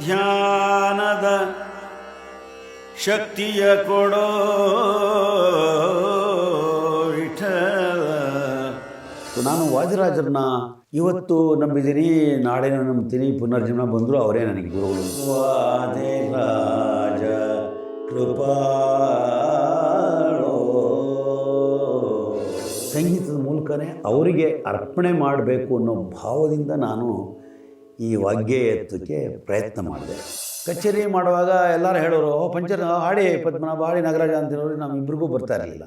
ಧ್ಯಾನದ ಶಕ್ತಿಯ ಕೊಡೋ ವಿಠಲ. ನಾನು ವಾದಿರಾಜರನ್ನ ಇವತ್ತು ನಂಬಿದ್ದೀನಿ, ನಾಳೆ ನಂಬ್ತೀನಿ, ಪುನರ್ಜನ್ಮ ಬಂದರೂ ಅವರೇ ನನಗೆ ಗುರುಗಳು. ವಾದಿರಾಜ ಕೃಪಾಳೋ. ಸಂಗೀತದ ಮೂಲಕನೇ ಅವರಿಗೆ ಅರ್ಪಣೆ ಮಾಡಬೇಕು ಅನ್ನೋ ಭಾವದಿಂದ ನಾನು ಈ ವಾಗ್ಗೇಯತ್ವಕ್ಕೆ ಪ್ರಯತ್ನ ಮಾಡಿದೆ. ಕಚೇರಿ ಮಾಡುವಾಗ ಎಲ್ಲರೂ ಹೇಳೋರು, ಪಂಚರ ಹಾಡಿ ಪದ್ಮನಾಭ ಹಾಡಿ ನಾಗರಾಜ ಅಂತ ಹೇಳೋರು ನಮ್ಮಿಬ್ಬರಿಗೂ ಬರ್ತಾ ಇರಲಿಲ್ಲ.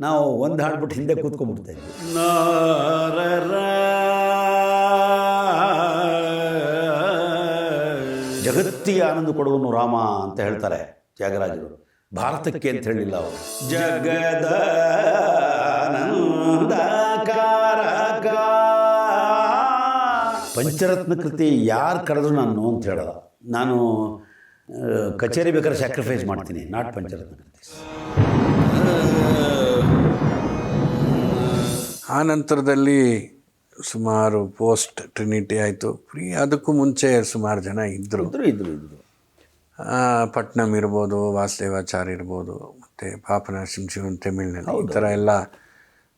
ನಾವು ಒಂದು ಹಾಡ್ಬಿಟ್ಟು ಹಿಂದೆ ಕೂತ್ಕೊಂಡ್ಬಿಡ್ತಾ ಇದ್ವಿ. ಜಗತ್ತಿಗೆ ಆನಂದ ಕೊಡುವನು ರಾಮ ಅಂತ ಹೇಳ್ತಾರೆ ತ್ಯಾಗರಾಜರು, ಭಾರತಕ್ಕೆ ಅಂತ ಹೇಳಿಲ್ಲ ಅವರು. ಜಗದ ಪಂಚರತ್ನ ಕೃತಿ ಯಾರು ಕರೆದ್ರು ನಾನು ಅಂತ ಹೇಳೋಲ್ಲ. ನಾನು ಕಚೇರಿ ಬೇಕಾದ್ರೆ ಸ್ಯಾಕ್ರಿಫೈಸ್ ಮಾಡ್ತೀನಿ, ನಾಟ್ ಪಂಚರತ್ನ ಕೃತಿ. ಆ ನಂತರದಲ್ಲಿ ಸುಮಾರು ಪೋಸ್ಟ್ ಟ್ರಿನಿಟಿ ಆಯಿತು, ಅದಕ್ಕೂ ಮುಂಚೆ ಸುಮಾರು ಜನ ಇದ್ದರು. ಪಟ್ನಂ ಇರ್ಬೋದು, ವಾಸುದೇವಾಚಾರ್ಯ ಇರ್ಬೋದು, ಮತ್ತು ಪಾಪನಾಶಂ ಶಿವನ್ ತಮಿಳ್ನಲ್ಲಿ, ಈ ಥರ ಎಲ್ಲ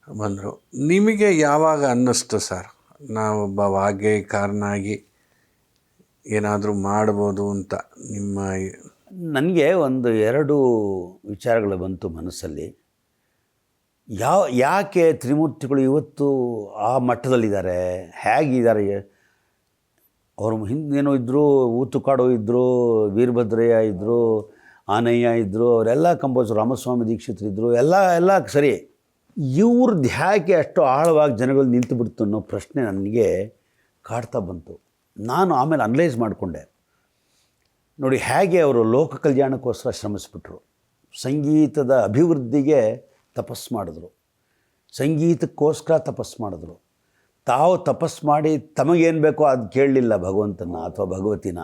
ಬಂದರು. ನಿಮಗೆ ಯಾವಾಗ ಅನ್ನಿಸ್ತು ಸರ್ ನಾವೊಬ್ಬ ವಾಗ್ಗೇಯಕಾರನಾಗಿ ಏನಾದರೂ ಮಾಡ್ಬೋದು ಅಂತ? ನಿಮ್ಮ ನನಗೆ ಒಂದು ಎರಡು ವಿಚಾರಗಳು ಬಂತು ಮನಸ್ಸಲ್ಲಿ. ಯಾಕೆ ತ್ರಿಮೂರ್ತಿಗಳು ಇವತ್ತು ಆ ಮಟ್ಟದಲ್ಲಿದ್ದಾರೆ, ಹೇಗಿದ್ದಾರೆ? ಅವರು ಹಿಂದೇನೋ ಇದ್ದರು, ಊತುಕಾಡು ಇದ್ದರು, ವೀರಭದ್ರಯ್ಯ ಇದ್ದರು, ಆನಯ್ಯ ಇದ್ದರು, ಅವರೆಲ್ಲ ಕಂಪೋಸರ್, ರಾಮಸ್ವಾಮಿ ದೀಕ್ಷಿತರು ಇದ್ದರು, ಎಲ್ಲ ಸರಿ. ಇವ್ರದ್ದು ಯಾಕೆ ಅಷ್ಟು ಆಳವಾಗಿ ಜನಗಳು ನಿಂತು ಬಿಡ್ತು ಅನ್ನೋ ಪ್ರಶ್ನೆ ನನಗೆ ಕಾಡ್ತಾ ಬಂತು. ನಾನು ಆಮೇಲೆ ಅನಲೈಸ್ ಮಾಡಿಕೊಂಡೆ. ನೋಡಿ, ಹೇಗೆ ಅವರು ಲೋಕ ಕಲ್ಯಾಣಕ್ಕೋಸ್ಕರ ಶ್ರಮಿಸ್ಬಿಟ್ರು, ಸಂಗೀತದ ಅಭಿವೃದ್ಧಿಗೆ ತಪಸ್ಸು ಮಾಡಿದ್ರು, ಸಂಗೀತಕ್ಕೋಸ್ಕರ ತಪಸ್ಸು ಮಾಡಿದ್ರು. ತಾವು ತಪಸ್ಸು ಮಾಡಿ ತಮಗೇನು ಬೇಕೋ ಅದು ಕೇಳಲಿಲ್ಲ ಭಗವಂತನ ಅಥವಾ ಭಗವತಿನ,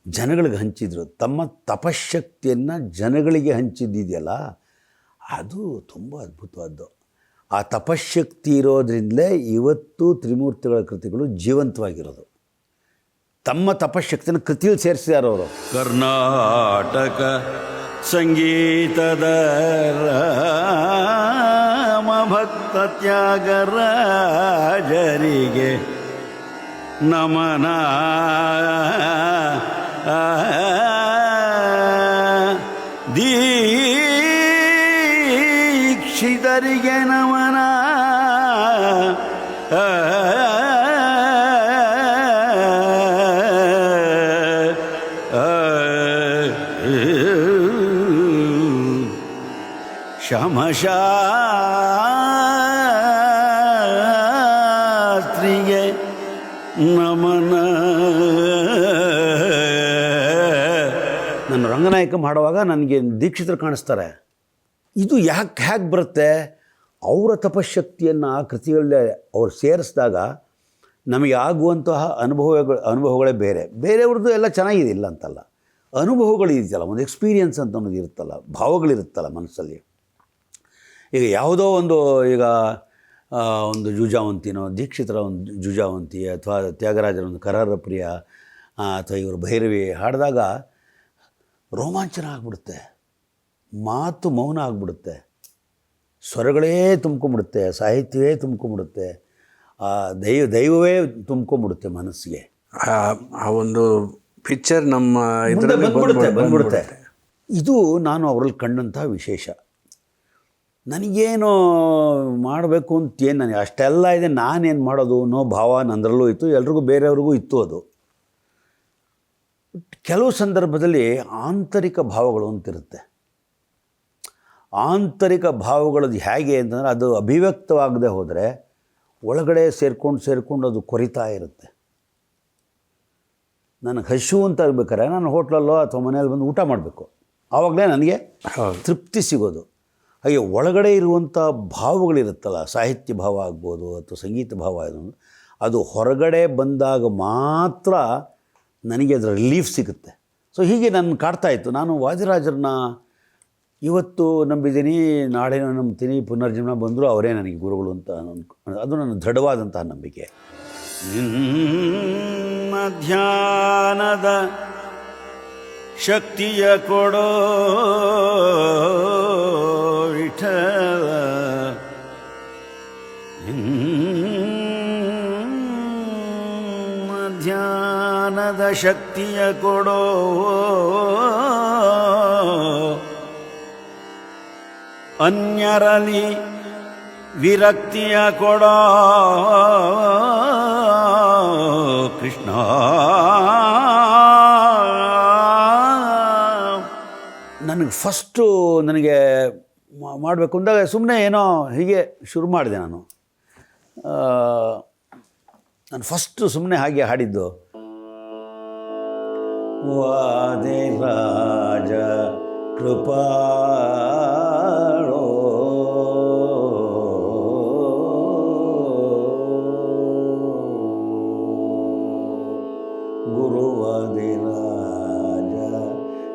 ಜನಗಳಿಗೆ ಹಂಚಿದ್ರು. ತಮ್ಮ ತಪಶಕ್ತಿಯನ್ನು ಜನಗಳಿಗೆ ಹಂಚಿದ್ದಿದೆಯಲ್ಲ, ಅದು ತುಂಬ ಅದ್ಭುತವಾದ್ದು. ಆ ತಪಶಕ್ತಿ ಇರೋದ್ರಿಂದಲೇ ಇವತ್ತು ತ್ರಿಮೂರ್ತಿಗಳ ಕೃತಿಗಳು ಜೀವಂತವಾಗಿರೋದು. ತಮ್ಮ ತಪಶಕ್ತಿನ ಕೃತಿಯಲ್ಲಿ ಸೇರಿಸಿದ್ದಾರೆ ಅವರು. ಕರ್ನಾಟಕ ಸಂಗೀತದ ರಾಮ ಭಕ್ತ ತ್ಯಾಗರಾಜರಿಗೆ ನಮನ, ದೀಕ್ಷಿತರಿಗೆ ನಮನ, ಶಮಶಾಸ್ತ್ರಿಗೆ ನಮನ. ನಾನು ರಂಗನಾಯಕ ಮಾಡುವಾಗ ನನಗೆ ದೀಕ್ಷಿತರು ಕಾಣಿಸ್ತಾರೆ. ಇದು ಹೇಗೆ ಬರುತ್ತೆ? ಅವರ ತಪಶಕ್ತಿಯನ್ನು ಆ ಕೃತಿಗಳಲ್ಲೇ ಅವ್ರು ಸೇರಿಸಿದಾಗ ನಮಗೆ ಆಗುವಂತಹ ಅನುಭವಗಳೇ ಬೇರೆ. ಬೇರೆಯವ್ರದ್ದು ಎಲ್ಲ ಚೆನ್ನಾಗಿದೆ, ಇಲ್ಲ ಅಂತಲ್ಲ, ಅನುಭವಗಳಿದೆಯಲ್ಲ, ಒಂದು ಎಕ್ಸ್ಪೀರಿಯನ್ಸ್ ಅಂತ ಅನ್ನೋದು ಇರುತ್ತಲ್ಲ, ಭಾವಗಳಿರುತ್ತಲ್ಲ ಮನಸ್ಸಲ್ಲಿ. ಈಗ ಯಾವುದೋ ಒಂದು ಒಂದು ಜುಜಾವಂತಿನೋ, ದೀಕ್ಷಿತರ ಒಂದು ಜುಜಾವಂತಿ, ಅಥವಾ ತ್ಯಾಗರಾಜರ ಒಂದು ಕರಾರ ಪ್ರಿಯ, ಅಥವಾ ಇವರು ಭೈರವಿ ಹಾಡಿದಾಗ ರೋಮಾಂಚನ ಆಗಿಬಿಡುತ್ತೆ, ಮಾತು ಮೌನ ಆಗಿಬಿಡುತ್ತೆ, ಸ್ವರಗಳೇ ತುಂಬ್ಕೊಂಬಿಡುತ್ತೆ, ಸಾಹಿತ್ಯವೇ ತುಂಬ್ಕೊಂಬಿಡುತ್ತೆ, ದೈವವೇ ತುಂಬ್ಕೊಂಬಿಡುತ್ತೆ ಮನಸ್ಸಿಗೆ. ಆ ಒಂದು ಪಿಕ್ಚರ್ ನಮ್ಮ ಇದರಲ್ಲಿ ಬಂದ್ಬಿಡುತ್ತೆ. ಇದು ನಾನು ಅವರಲ್ಲಿ ಕಂಡಂಥ ವಿಶೇಷ. ನನಗೇನು ಮಾಡಬೇಕು ಅಂತೇನು, ನನಗೆ ಅಷ್ಟೆಲ್ಲ ಇದೆ, ನಾನೇನು ಮಾಡೋದು ಅನ್ನೋ ಭಾವ ನಂದರಲ್ಲೂ ಇತ್ತು, ಎಲ್ರಿಗೂ ಬೇರೆಯವ್ರಿಗೂ ಇತ್ತು. ಅದು ಕೆಲವು ಸಂದರ್ಭದಲ್ಲಿ ಆಂತರಿಕ ಭಾವಗಳು ಅಂತಿರುತ್ತೆ. ಆಂತರಿಕ ಭಾವಗಳದ್ದು ಹೇಗೆ ಅಂತಂದರೆ, ಅದು ಅಭಿವ್ಯಕ್ತವಾಗದೆ ಹೋದರೆ ಒಳಗಡೆ ಸೇರ್ಕೊಂಡು ಅದು ಕೊರಿತಾ ಇರುತ್ತೆ. ನನಗೆ ಹಸಿವು ಅಂತ ಆಗ್ಬೇಕಾರೆ ನಾನು ಹೋಟ್ಲಲ್ಲೋ ಅಥವಾ ಮನೆಯಲ್ಲಿ ಬಂದು ಊಟ ಮಾಡಬೇಕು, ಆವಾಗಲೇ ನನಗೆ ತೃಪ್ತಿ ಸಿಗೋದು. ಹಾಗೆ ಒಳಗಡೆ ಇರುವಂಥ ಭಾವಗಳಿರುತ್ತಲ್ಲ, ಸಾಹಿತ್ಯ ಭಾವ ಆಗ್ಬೋದು ಅಥವಾ ಸಂಗೀತ ಭಾವ, ಅದು ಹೊರಗಡೆ ಬಂದಾಗ ಮಾತ್ರ ನನಗೆ ಅದರ ರಿಲೀಫ್ ಸಿಗುತ್ತೆ. ಸೊ ಹೀಗೆ ನನ್ನ ಕಾಡ್ತಾಯಿತ್ತು. ನಾನು ವಾದಿರಾಜರನ್ನ ಇವತ್ತು ನಂಬಿದ್ದೀನಿ, ನಾಳೆ ನಂಬ್ತೀನಿ, ಪುನರ್ಜನ್ಮ ಬಂದರೂ ಅವರೇ ನನಗೆ ಗುರುಗಳು ಅಂತ ಅದು ನನ್ನ ದೃಢವಾದಂತಹ ನಂಬಿಕೆ. ಧ್ಯಾನದ ಶಕ್ತಿಯ ಕೊಡೋ ವಿಠಲ, ಧ್ಯಾನದ ಶಕ್ತಿಯ ಕೊಡೋ ಅನ್ಯರಲ್ಲಿ ವಿರಕ್ತಿಯ ಕೊಡೋ ಕೃಷ್ಣ. ನನಗೆ ಫಸ್ಟು ನನಗೆ ಮಾಡಬೇಕು ಅಂದಾಗ ಸುಮ್ಮನೆ ಏನೋ ಹೀಗೆ ಶುರು ಮಾಡಿದೆ ನಾನು ಫಸ್ಟು ಸುಮ್ಮನೆ ಹಾಗೆ ಹಾಡಿದ್ದು, ವಾದೆ ರಾಜ ಕೃಪಾಳೋ ಗುರುವಾದೆ ರಾಜ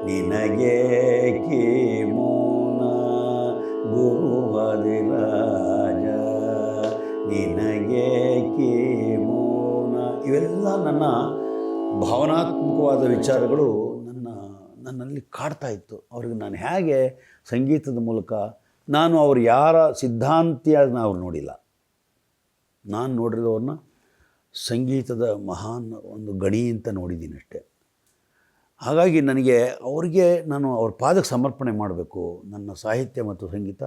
ನಿನಗೆ ಮೌನ, ಗುರುವಾದೆ ರಾಜ ನಿನಗೆ ಮೌನ. ಇವೆಲ್ಲ ನನ್ನ ಭಾವನಾತ್ಮಕವಾದ ವಿಚಾರಗಳು ನನ್ನಲ್ಲಿ ಕಾಡ್ತಾ ಇತ್ತು. ಅವ್ರಿಗೆ ನಾನು ಹೇಗೆ ಸಂಗೀತದ ಮೂಲಕ, ನಾನು ಅವ್ರು ಯಾರ ಸಿದ್ಧಾಂತಿಯಾಗಿ ನಾನು ಅವ್ರು ನೋಡಿಲ್ಲ, ನಾನು ನೋಡಿರೋವ್ರನ್ನ ಸಂಗೀತದ ಮಹಾನ್ ಒಂದು ಗಣಿ ಅಂತ ನೋಡಿದ್ದೀನಿ ಅಷ್ಟೇ. ಹಾಗಾಗಿ ನನಗೆ ಅವ್ರಿಗೆ ನಾನು ಅವ್ರ ಪಾದಕ್ಕೆ ಸಮರ್ಪಣೆ ಮಾಡಬೇಕು ನನ್ನ ಸಾಹಿತ್ಯ ಮತ್ತು ಸಂಗೀತ.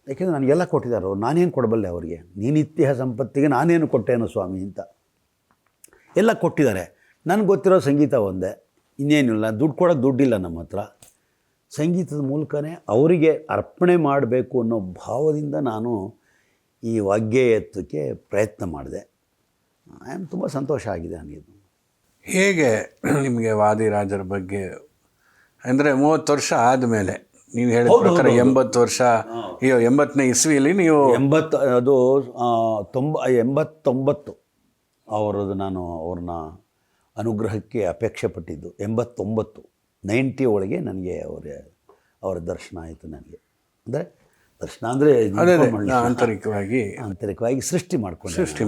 ಯಾಕೆಂದರೆ ನನಗೆಲ್ಲ ಕೊಟ್ಟಿದ್ದಾರೆ ಅವ್ರು, ನಾನೇನು ಕೊಡಬಲ್ಲೆ ಅವರಿಗೆ, ನೀನಿತ್ಯ ಸಂಪತ್ತಿಗೆ ನಾನೇನು ಕೊಟ್ಟೇನೋ ಸ್ವಾಮಿ ಅಂತ ಎಲ್ಲ ಕೊಟ್ಟಿದ್ದಾರೆ. ನನಗೆ ಗೊತ್ತಿರೋ ಸಂಗೀತ ಒಂದೇ, ಇನ್ನೇನಿಲ್ಲ. ದುಡ್ಡು ಕೊಡೋಕ್ಕೆ ದುಡ್ಡಿಲ್ಲ ನಮ್ಮ ಹತ್ರ. ಸಂಗೀತದ ಮೂಲಕನೇ ಅವರಿಗೆ ಅರ್ಪಣೆ ಮಾಡಬೇಕು ಅನ್ನೋ ಭಾವದಿಂದ ನಾನು ಈ ವಾಗ್ಗೇಯತ್ವಕ್ಕೆ ಪ್ರಯತ್ನ ಮಾಡಿದೆ. ತುಂಬ ಸಂತೋಷ ಆಗಿದೆ ನನಗೆ. ಹೇಗೆ ನಿಮಗೆ ವಾದಿರಾಜರ ಬಗ್ಗೆ ಅಂದರೆ 30 ವರ್ಷ ಆದಮೇಲೆ ನೀವು ಹೇಳಿದ ಪ್ರಕಾರ 80 ವರ್ಷ, 80ನೇ ಇಸ್ವಿಯಲ್ಲಿ ನೀವು 89 ಅವರದ್ದು ನಾನು ಅವ್ರನ್ನ ಅನುಗ್ರಹಕ್ಕೆ ಅಪೇಕ್ಷೆ ಪಟ್ಟಿದ್ದು 90 ಒಳಗೆ ನನಗೆ ಅವರ ದರ್ಶನ ಆಯಿತು. ನನಗೆ ಅಂದರೆ ದರ್ಶನ ಅಂದರೆ ಆಂತರಿಕವಾಗಿ ಸೃಷ್ಟಿ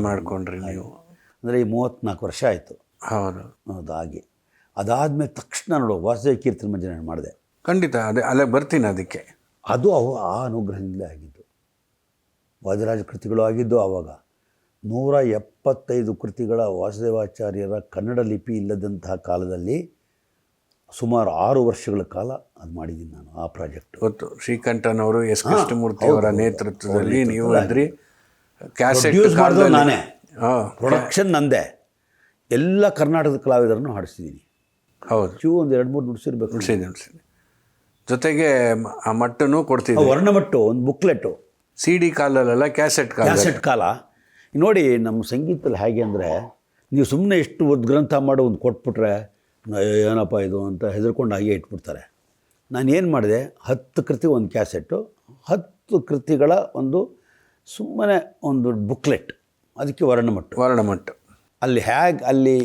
ಮಾಡ್ಕೊಂಡ್ರಿ ನೀವು. ಅಂದರೆ ಈ 34 ವರ್ಷ ಆಯಿತು. ಹೌದು. ಹಾಗೆ ಅದಾದಮೇಲೆ ತಕ್ಷಣ ನೋಡು ವಾಸುದೇವ ಕೀರ್ತನ ಮಂಜನೆ ಮಾಡಿದೆ. ಖಂಡಿತ ಅಲ್ಲೇ ಬರ್ತೀನಿ. ಅದಕ್ಕೆ ಅದು ಆ ಅನುಗ್ರಹದಿಂದಲೇ ಆಗಿದ್ದು. ವಾದಿರಾಜ ಕೃತಿಗಳು ಆಗಿದ್ದು ಆವಾಗ 175 ಕೃತಿಗಳ ವಾಸುದೇವಾಚಾರ್ಯರ ಕನ್ನಡ ಲಿಪಿ ಇಲ್ಲದಂತಹ ಕಾಲದಲ್ಲಿ ಸುಮಾರು 6 ವರ್ಷಗಳ ಕಾಲ ಅದು ಮಾಡಿದ್ದೀನಿ ನಾನು ಆ ಪ್ರಾಜೆಕ್ಟ್. ಗೊತ್ತು, ಶ್ರೀಕಂಠನವರು ಎಸ್ ಕೃಷ್ಣಮೂರ್ತಿ ಅವರ ನೇತೃತ್ವದಲ್ಲಿ ನೀವು ಇದ್ರಿ. ಕ್ಯಾಸೆಟ್ ಮಾಡಿದ್ರು ನಾನೇ, ಪ್ರೊಡಕ್ಷನ್ ನಂದೇ, ಎಲ್ಲ ಕರ್ನಾಟಕದ ಕಲಾವಿದರನ್ನು ಹಾಡಿಸಿದ್ದೀನಿ. ಹೌದು, ಒಂದು 2-3 ನುಡಿಸಿರ್ಬೇಕು. ನುಡಿಸಿದ್ದೀನಿ. ಜೊತೆಗೆ ಆ ಮಟ್ಟನೂ ಕೊಡ್ತಿದ್ದೆ, ವರ್ಣಮಟ್ಟು, ಒಂದು ಬುಕ್ಲೆಟು. CD ಕಾಲಲ್ಲೆಲ್ಲ ಕ್ಯಾಸೆಟ್ ಕಾಲ. ನೋಡಿ ನಮ್ಮ ಸಂಗೀತದಲ್ಲಿ ಹೇಗೆ ಅಂದರೆ, ನೀವು ಸುಮ್ಮನೆ ಎಷ್ಟು ಗ್ರಂಥ ಮಾಡಿ ಒಂದು ಕೊಟ್ಬಿಟ್ರೆ ಏನಪ್ಪ ಇದು ಅಂತ ಹೆದರ್ಕೊಂಡು ಹಾಗೆ ಇಟ್ಬಿಡ್ತಾರೆ. ನಾನು ಏನು ಮಾಡಿದೆ, 10 ಕೃತಿ ಒಂದು ಕ್ಯಾಸೆಟ್ಟು, 10 ಕೃತಿಗಳ ಒಂದು ಸುಮ್ಮನೆ ಒಂದು ಬುಕ್ಲೆಟ್, ಅದಕ್ಕೆ ವರ್ಣಮಟ್ಟು. ಅಲ್ಲಿ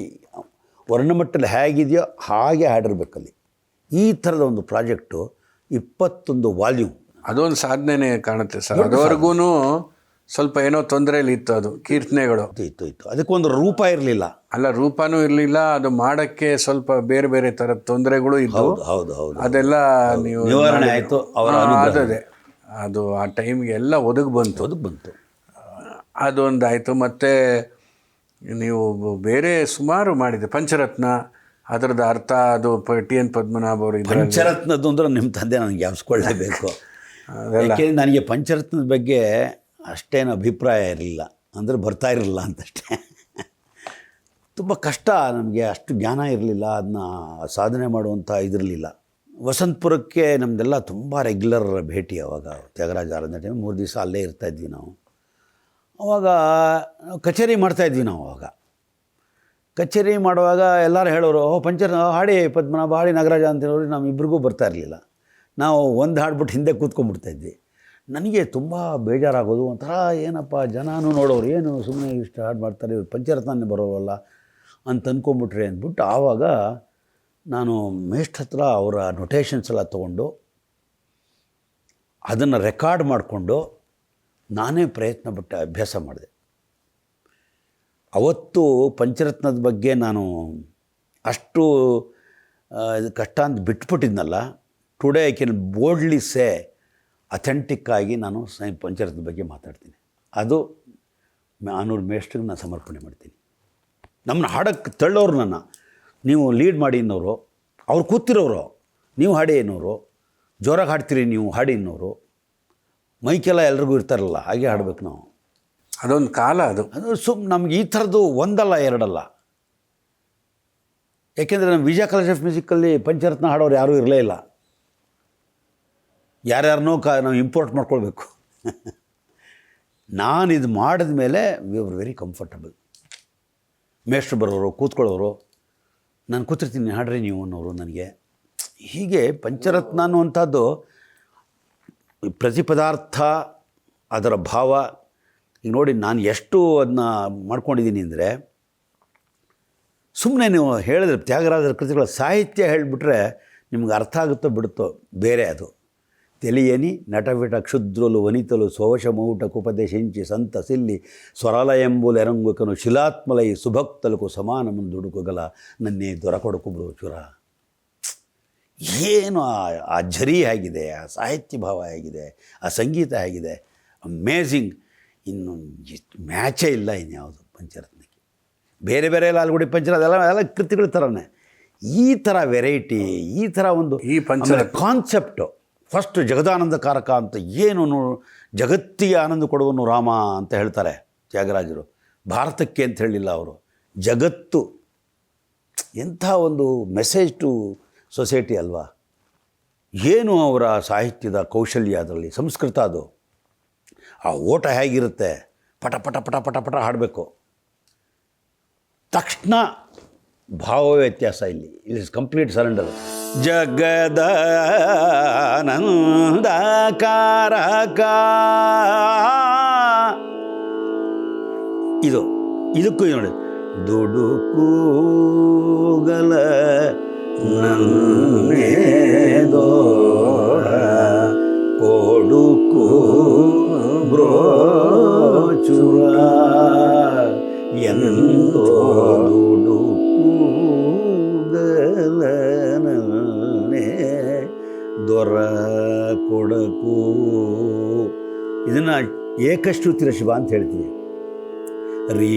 ವರ್ಣಮಟ್ಟಲ್ಲಿ ಹೇಗಿದೆಯೋ ಹಾಗೆ ಹಾಡಿರ್ಬೇಕಲ್ಲಿ. ಈ ಥರದ ಒಂದು ಪ್ರಾಜೆಕ್ಟು 21 ವಾಲ್ಯೂಮ್. ಅದೊಂದು ಸಾಧನೆ ಕಾಣುತ್ತೆ ಸರ್. ಅದುವರೆಗೂ ಸ್ವಲ್ಪ ಏನೋ ತೊಂದರೆಯಲ್ಲಿ ಇತ್ತು ಅದು ಕೀರ್ತನೆಗಳು. ಇತ್ತು ಅದಕ್ಕೊಂದು ರೂಪ ಇರಲಿಲ್ಲ. ಅಲ್ಲ, ರೂಪನೂ ಇರಲಿಲ್ಲ. ಅದು ಮಾಡೋಕ್ಕೆ ಸ್ವಲ್ಪ ಬೇರೆ ಬೇರೆ ಥರದ ತೊಂದರೆಗಳು ಇದ್ದವು. ಹೌದು. ಅದೆಲ್ಲ ನೀವು ನಿವಾರಣೆ ಆಯಿತು. ಅದು ಆ ಟೈಮ್ಗೆ ಎಲ್ಲ ಒದಗಿ ಬಂತು. ಅದೊಂದಾಯಿತು. ಮತ್ತು ನೀವು ಬೇರೆ ಸುಮಾರು ಮಾಡಿದೆ. ಪಂಚರತ್ನ, ಅದರದ್ದು ಅರ್ಥ ಅದು TN ಪದ್ಮನಾಭ ಅವರು. ಪಂಚರತ್ನದ್ದು ಅಂದ್ರೆ ನಿಮ್ಮ ತಂದೆ ನನಗೆ ಯಾವಿಸ್ಕೊಳ್ಳೇಬೇಕು. ಯಾಕೆಂದರೆ ನನಗೆ ಪಂಚರತ್ನದ ಬಗ್ಗೆ ಅಷ್ಟೇನು ಅಭಿಪ್ರಾಯ ಇರಲಿಲ್ಲ, ಅಂದರೆ ಬರ್ತಾ ಇರಲಿಲ್ಲ ಅಂತಷ್ಟೇ. ತುಂಬ ಕಷ್ಟ, ನಮಗೆ ಅಷ್ಟು ಜ್ಞಾನ ಇರಲಿಲ್ಲ, ಅದನ್ನ ಸಾಧನೆ ಮಾಡುವಂಥ ಇದಿರಲಿಲ್ಲ. ವಸಂತಪುರಕ್ಕೆ ನಮ್ಮದೆಲ್ಲ ತುಂಬ ರೆಗ್ಯುಲರ್ ಭೇಟಿ. ಆವಾಗ ತ್ಯಾಗರಾಜ ಆರಾಧನೆ ಟೈಮ್ 3 ದಿವಸ ಅಲ್ಲೇ ಇರ್ತಾಯಿದ್ವಿ ನಾವು. ಆವಾಗ ಕಚೇರಿ ಮಾಡ್ತಾಯಿದ್ವಿ ನಾವು. ಆವಾಗ ಕಚೇರಿ ಮಾಡುವಾಗ ಎಲ್ಲರೂ ಹೇಳೋರು, ಹಾಡಿ ಪದ್ಮನಾಭ, ಹಾಡಿ ನಾಗರಾಜ ಅಂತ ಹೇಳೋರು. ನಮ್ಮಿಬ್ಬರಿಗೂ ಬರ್ತಾ ಇರಲಿಲ್ಲ. ನಾವು ಒಂದು ಹಾಡ್ಬಿಟ್ಟು ಹಿಂದೆ ಕೂತ್ಕೊಂಡ್ಬಿಡ್ತಾಯಿದ್ವಿ. ನನಗೆ ತುಂಬ ಬೇಜಾರಾಗೋದು. ಒಂಥರ ಏನಪ್ಪ ಜನನೂ ನೋಡೋರು, ಏನು ಸುಮ್ಮನೆ ಇಷ್ಟು ಹಾಡು ಮಾಡ್ತಾರೆ, ಇವ್ರು ಪಂಚರತ್ನೇ ಬರೋವಲ್ಲ ಅಂತ ಅಂದ್ಕೊಂಬಿಟ್ರೆ ಅಂದ್ಬಿಟ್ಟು ಆವಾಗ ನಾನು ಮೇಷ್ಟ್ರ ಹತ್ರ ಅವರ ನೊಟೇಷನ್ಸ್ ಎಲ್ಲ ತೊಗೊಂಡು ಅದನ್ನು ರೆಕಾರ್ಡ್ ಮಾಡಿಕೊಂಡು ನಾನೇ ಪ್ರಯತ್ನ ಪಟ್ಟು ಅಭ್ಯಾಸ ಮಾಡಿದೆ. ಅವತ್ತು ಪಂಚರತ್ನದ ಬಗ್ಗೆ ನಾನು ಅಷ್ಟು ಕಷ್ಟ ಅಂತ ಬಿಟ್ಬಿಟ್ಟಿದ್ನಲ್ಲ, ಟುಡೇ ಐ ಕ್ಯಾನ್ ಬೋಲ್ಡ್ಲಿ ಸೇ ಅಥೆಂಟಿಕ್ಕಾಗಿ ನಾನು ಪಂಚರತ್ನದ ಬಗ್ಗೆ ಮಾತಾಡ್ತೀನಿ. ಅದು ಆನೂರು ಮೇಷ್ಟ್ರಿಗೆ ನಾನು ಸಮರ್ಪಣೆ ಮಾಡ್ತೀನಿ. ನಮ್ಮನ್ನ ಹಾಡಕ್ಕೆ ತಳ್ಳೋರು, ನನ್ನ ನೀವು ಲೀಡ್ ಮಾಡಿ ಅನ್ನೋರು, ಅವ್ರು ಕೂತಿರೋರು, ನೀವು ಹಾಡಿ ಅನ್ನೋರು, ಜೋರಾಗಿ ಹಾಡ್ತೀರಿ ನೀವು ಹಾಡಿ ಅನ್ನೋರು, ಮೈಕೆಲ್ಲ ಎಲ್ರಿಗೂ ಇರ್ತಾರಲ್ಲ, ಹಾಗೆ ಹಾಡ್ಬೇಕು ನಾವು. ಅದೊಂದು ಕಾಲ ಅದು. ನಮ್ಗೆ ಈ ಥರದ್ದು ಒಂದಲ್ಲ ಎರಡಲ್ಲ. ಯಾಕೆಂದರೆ ನಮ್ಮ ವಿಜಯ ಕಾಲೇಜ್ ಆಫ್ ಮ್ಯೂಸಿಕಲ್ಲಿ ಪಂಚರತ್ನ ಹಾಡೋರು ಯಾರೂ ಇರಲೇ ಇಲ್ಲ. ಯಾರ್ಯಾರನ್ನೋ ನಾವು ಇಂಪೋರ್ಟ್ ಮಾಡ್ಕೊಳ್ಬೇಕು. ನಾನು ಇದು ಮಾಡಿದ ಮೇಲೆ ವಿ ಆರ್ ವೆರಿ ಕಂಫರ್ಟಬಲ್. ಮೇಷ್ಟ್ರು ಬರೋರು, ಕೂತ್ಕೊಳ್ಳೋರು, ನಾನು ಕೂತಿರ್ತೀನಿ ಹಾಡ್ರಿ ನೀವು ಅನ್ನೋರು ನನಗೆ. ಹೀಗೆ ಪಂಚರತ್ನ ಅನ್ನುವಂಥದ್ದು ಪ್ರತಿ ಪದಾರ್ಥ ಅದರ ಭಾವ. ಈಗ ನೋಡಿ ನಾನು ಎಷ್ಟು ಅದನ್ನ ಮಾಡ್ಕೊಂಡಿದ್ದೀನಿ ಅಂದರೆ, ಸುಮ್ಮನೆ ನೀವು ಹೇಳಿದ್ರೆ ತ್ಯಾಗರಾಜರ ಕೃತಿಗಳ ಸಾಹಿತ್ಯ ಹೇಳಿಬಿಟ್ರೆ ನಿಮ್ಗೆ ಅರ್ಥ ಆಗುತ್ತೋ ಬಿಡುತ್ತೋ ಬೇರೆ. ಅದು తెలియని నటవిట క్షుద్రులు వనితలు శోషమౌటకు ఉపదేశించి సంత సిల్లి స్వరాలయంబులు ఎరంగుకను శిలాత్మలై సుభక్తులకు సమానమును దుడుకుగల ನನ್ನೇ ದೊರಕೊಡಕು ಬ್ರೋಚುರ. ಏನು ಆ ಝರಿ ಆಗಿದೆ, ಆ ಸಾಹಿತ್ಯ ಭಾವ ಆಗಿದೆ, ಆ ಸಂಗೀತ ಆಗಿದೆ, ಅಮೇಝಿಂಗ್. ಇನ್ನು ಮ್ಯಾಚೇ ಇಲ್ಲ ಇನ್ಯಾವುದು ಪಂಚರತ್ನಕ್ಕೆ. ಬೇರೆ ಬೇರೆ ಲಾಲ್ಗುಡಿ ಪಂಚರ ಅದೆಲ್ಲ ಕೃತಿಗಳ ಥರನೇ. ಈ ಥರ ವೆರೈಟಿ, ಈ ಥರ ಒಂದು ಈ ಪಂಚರತ್ನ ಕಾನ್ಸೆಪ್ಟು. ಫಸ್ಟ್ ಜಗದಾನಂದಕಾರಕ ಅಂತ ಏನು, ಜಗತ್ತಿಗೆ ಆನಂದ ಕೊಡುವನು ರಾಮ ಅಂತ ಹೇಳ್ತಾರೆ ತ್ಯಾಗರಾಜರು. ಭಾರತಕ್ಕೆ ಅಂತ ಹೇಳಿಲ್ಲ ಅವರು, ಜಗತ್ತು. ಎಂಥ ಒಂದು ಮೆಸೇಜ್ ಟು ಸೊಸೈಟಿ ಅಲ್ವಾ. ಏನು ಅವರ ಸಾಹಿತ್ಯದ ಕೌಶಲ್ಯ ಅದರಲ್ಲಿ. ಸಂಸ್ಕೃತ ಅದು. ಆ ಓಟ ಹೇಗಿರುತ್ತೆ, ಪಟ ಪಟ ಪಟ ಪಟ ಪಟ ಹಾಡಬೇಕು. ತಕ್ಷಣ ಭಾವ ವ್ಯತ್ಯಾಸ. ಇಲ್ಲಿ ಇಸ್ ಕಂಪ್ಲೀಟ್ ಸರೆಂಡರ್. ಜಗದಾನಂದಕಾರಕ, ಇದಕ್ಕೂ ನೋಡಿ, ದುಡುಕೂಗಲ ನನ್ನೇದೋಡ ಕೊಡುಕು ಬ್ರೋಚುರ ಎಂದೋ ದುಡುಕೂಗಲ ನನ್ನೇ ದೊರ ಕೊಡಕು. ಇದನ್ನು ಏಕಶ್ರುತಿರ ಶಿವ ಅಂತ ಹೇಳ್ತೀವಿ. ರೀ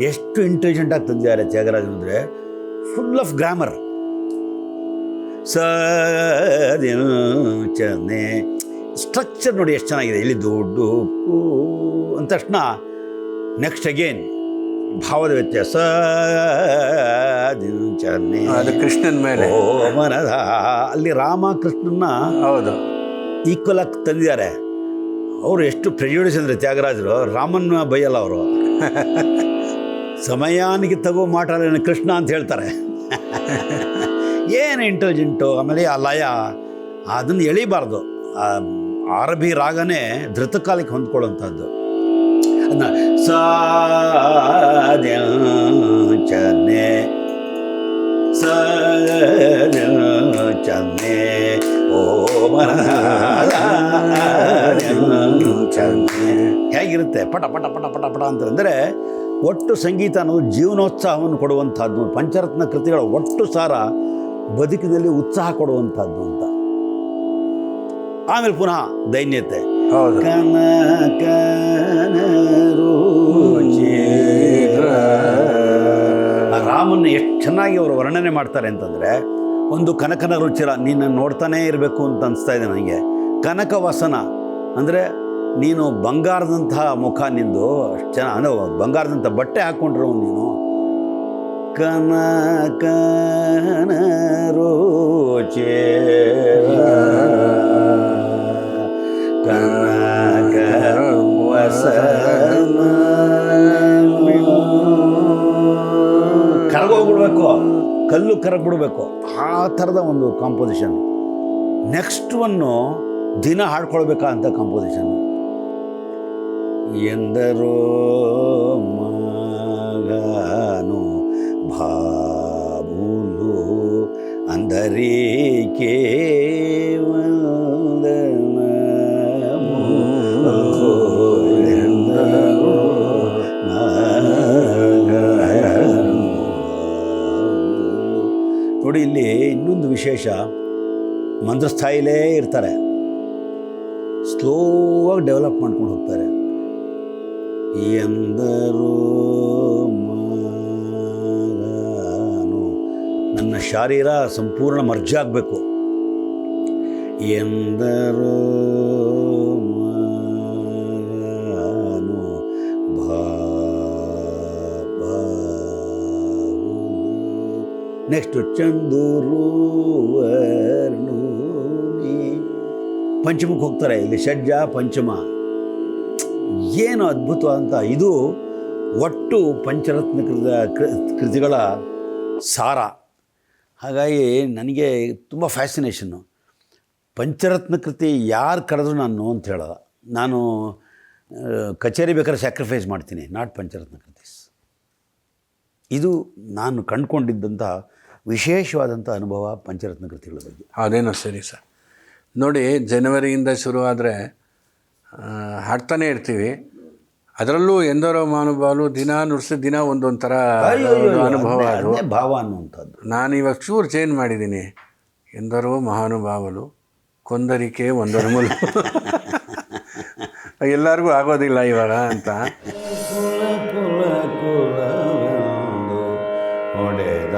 ಎಷ್ಟು ಇಂಟೆಲಿಜೆಂಟಾಗಿ ತಂದಿದ್ದಾರೆ ತ್ಯಾಗರಾಜನ್ ಅಂದರೆ, ಫುಲ್ ಆಫ್ ಗ್ರಾಮರ್. ಚನೆ ಸ್ಟ್ರಕ್ಚರ್ ನೋಡಿ ಎಷ್ಟು ಚೆನ್ನಾಗಿದೆ. ಇಲ್ಲಿ ದುಡ್ಡು ಅಂದ ತಕ್ಷಣ ನೆಕ್ಸ್ಟ್ ಅಗೇನ್ ಭಾವದ ವ್ಯತ್ಯಾಸ. ಚನೆ ಅದು ಕೃಷ್ಣನ ಮೇಲೆ ಓ ಮನದ, ಅಲ್ಲಿ ರಾಮ ಕೃಷ್ಣನ್ನ ಹೌದು ಈಕ್ವಲ್ ಆಗಿ ತಂದಿದ್ದಾರೆ. ಅವರು ಎಷ್ಟು ಪ್ರೆಜುಡಿಸ್ ಅಂದರೆ ತ್ಯಾಗರಾಜರು, ರಾಮನ್ನ ಬೈಯಲ್ಲ ಅವರು. ಸಮಯಾನಿಗೆ ತಗೋ ಮಾಟಾಡ ಕೃಷ್ಣ ಅಂತ ಹೇಳ್ತಾರೆ. ಏನು ಇಂಟೆಲಿಜೆಂಟು. ಆಮೇಲೆ ಆ ಲಯ ಅದನ್ನು ಎಳಿಬಾರ್ದು. ಆರಭಿ ರಾಗನೇ ಧೃತಕಾಲಕ್ಕೆ ಹೊಂದ್ಕೊಳ್ಳೋಂಥದ್ದು. ಅದನ್ನ ಸಾಧ್ಯನೆ ಸನೆ ಓ ಹೇಗಿರುತ್ತೆ ಪಟ ಪಟ ಪಟ ಪಟ ಪಟ ಅಂತಂದರೆ, ಒಟ್ಟು ಸಂಗೀತ ಅನ್ನೋದು ಜೀವನೋತ್ಸಾಹವನ್ನು ಕೊಡುವಂಥದ್ದು. ಪಂಚರತ್ನ ಕೃತಿಗಳ ಒಟ್ಟು ಸಾರ ಬದುಕಿನಲ್ಲಿ ಉತ್ಸಾಹ ಕೊಡುವಂಥದ್ದು ಅಂತ. ಆಮೇಲೆ ಪುನಃ ದೈನ್ಯತೆ. ರಾಮನ್ನ ಎಷ್ಟು ಚೆನ್ನಾಗಿ ಅವರು ವರ್ಣನೆ ಮಾಡ್ತಾರೆ ಅಂತಂದರೆ, ಒಂದು ಕನಕನ ರುಚಿರ, ನೀನು ನೋಡ್ತಾನೇ ಇರಬೇಕು ಅಂತ ಅನಿಸ್ತಾ ಇದೆ ನನಗೆ. ಕನಕ ವಸನ ಅಂದರೆ ನೀನು ಬಂಗಾರದಂತಹ ಮುಖ ನಿಂದು, ಅಷ್ಟು ಚೆನ್ನಾಗಿ ಅಂದರೆ ಬಂಗಾರದಂಥ ಬಟ್ಟೆ ಹಾಕ್ಕೊಂಡ್ರು ನೀನು. ಕನಕನ ರೋಚೆ ಕನಕ ವಸನ ಕರಗೋಗ್ಬಿಡ್ಬೇಕು, ಕಲ್ಲು ಕರಗ್ಬಿಡ್ಬೇಕು. ಆ ಥರದ ಒಂದು ಕಾಂಪೋಸಿಷನ್. ನೆಕ್ಸ್ಟ್ ಒನ್ನು ದಿನ ಹಾಡ್ಕೊಳ್ಬೇಕಂತ ಕಾಂಪೋಸಿಷನ್ನು. ಎಂದರೋ ಮಗನು ಭಾಬುಲು ಅಂದರಿಕೆ ವಂದನ ನೋಡಿ ಇಲ್ಲಿ ಇನ್ನೊಂದು ವಿಶೇಷ, ಮಂತ್ರಸ್ಥಾಯಿಲೇ ಇರ್ತಾರೆ, ಸ್ಲೋವಾಗಿ ಡೆವಲಪ್ ಮಾಡ್ಕೊಂಡು ಹೋಗ್ತಾರೆ. ಎಂದರು ಮಗನು, ನನ್ನ ಶಾರೀರ ಸಂಪೂರ್ಣ ಮರ್ಜ್ ಆಗಬೇಕು. ಎಂದರು ಮಗನು ನೆಕ್ಸ್ಟು ಚಂದೂರು ವರ್ಣೂನಿ, ಪಂಚಮಕ್ಕೆ ಹೋಗ್ತಾರೆ. ಇಲ್ಲಿ ಷಡ್ಜ ಪಂಚಮ, ಏನು ಅದ್ಭುತವಾದಂಥ ಇದು ಒಟ್ಟು ಪಂಚರತ್ನ ಕೃತಿಗಳ ಸಾರ. ಹಾಗಾಗಿ ನನಗೆ ತುಂಬ ಫ್ಯಾಸಿನೇಷನ್ನು. ಪಂಚರತ್ನ ಕೃತಿ ಯಾರು ಕರೆದ್ರು ನಾನು ಅಂತ ಹೇಳೋಲ್ಲ. ನಾನು ಕಚೇರಿ ಬೇಕಾದ್ರೆ ಸ್ಯಾಕ್ರಿಫೈಸ್ ಮಾಡ್ತೀನಿ, ನಾಟ್ ಪಂಚರತ್ನ ಕೃತೀಸ್. ಇದು ನಾನು ಕಂಡುಕೊಂಡಿದ್ದಂಥ ವಿಶೇಷವಾದಂಥ ಅನುಭವ ಪಂಚರತ್ನ ಕೃತಿಗಳ ಬಗ್ಗೆ. ಅದೇನೋ ಸರಿ ಸರ್. ನೋಡಿ, ಜನವರಿಯಿಂದ ಶುರುವಾದರೆ ಹಾಡ್ತಾನೆ ಇರ್ತೀವಿ. ಅದರಲ್ಲೂ ಎಂದರೋ ಮಹಾನುಭಾವರು ದಿನ ನುಡಿಸಿ ದಿನ ಒಂದೊಂದು ಥರ ಅನುಭವ. ಅದು ಭಾವ ಅನ್ನುವಂಥದ್ದು. ನಾನು ಇವಾಗ ಚೂರು ಚೇಂಜ್ ಮಾಡಿದ್ದೀನಿ. ಎಂದರೋ ಮಹಾನುಭಾವಲು ಕೊಂದರಿಕೆ ಒಂದರಮೂಲ. ಎಲ್ಲರಿಗೂ ಆಗೋದಿಲ್ಲ ಇವಾಗ ಅಂತ. ಹೊಡೆದ